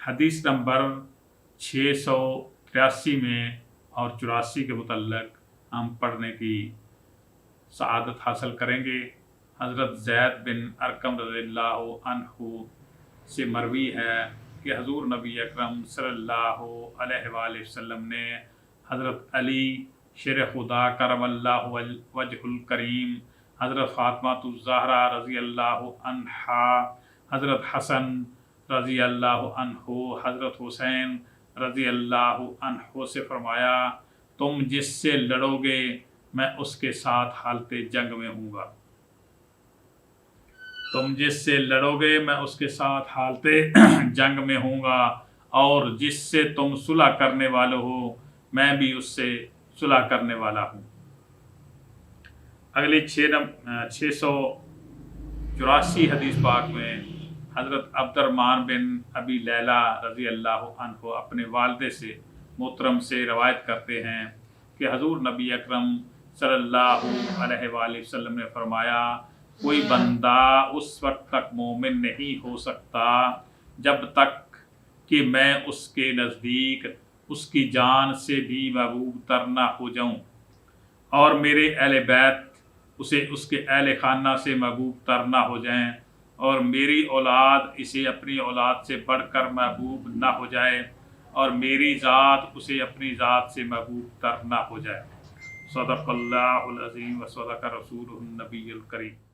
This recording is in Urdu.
حدیث نمبر 683 میں اور 84 کے متعلق ہم پڑھنے کی سعادت حاصل کریں گے۔ حضرت زید بن ارقم رضی اللہ عنہ سے مروی ہے کہ حضور نبی اکرم صلی اللہ علیہ وآلہ وسلم نے حضرت علی شیر خدا کرم اللہ وجہ الکریم، حضرت فاطمہ الزہرا رضی اللہ عنہا، حضرت حسن رضی اللہ عنہ، حضرت حسین رضی اللہ عنہ سے فرمایا، تم جس سے لڑو گے میں اس کے ساتھ حالت جنگ میں ہوں گا۔ تم جس سے لڑو گے میں اس کے ساتھ حالت جنگ میں ہوں گا، اور جس سے تم صلح کرنے والے ہو میں بھی اس سے صلح کرنے والا ہوں۔ اگلی 684 حدیث پاک میں حضرت عبد الرحمن بن ابی لیلہ رضی اللہ عنہ اپنے والد سے محترم سے روایت کرتے ہیں کہ حضور نبی اکرم صلی اللہ علیہ وآلہ وسلم نے فرمایا، کوئی بندہ اس وقت تک مومن نہیں ہو سکتا جب تک کہ میں اس کے نزدیک اس کی جان سے بھی محبوب تر نہ ہو جاؤں، اور میرے اہل بیت اسے اس کے اہل خانہ سے محبوب تر نہ ہو جائیں، اور میری اولاد اسے اپنی اولاد سے بڑھ کر محبوب نہ ہو جائے، اور میری ذات اسے اپنی ذات سے محبوب تر نہ ہو جائے۔ صدق اللہ العظیم و صدق رسولہ النبی الکریم۔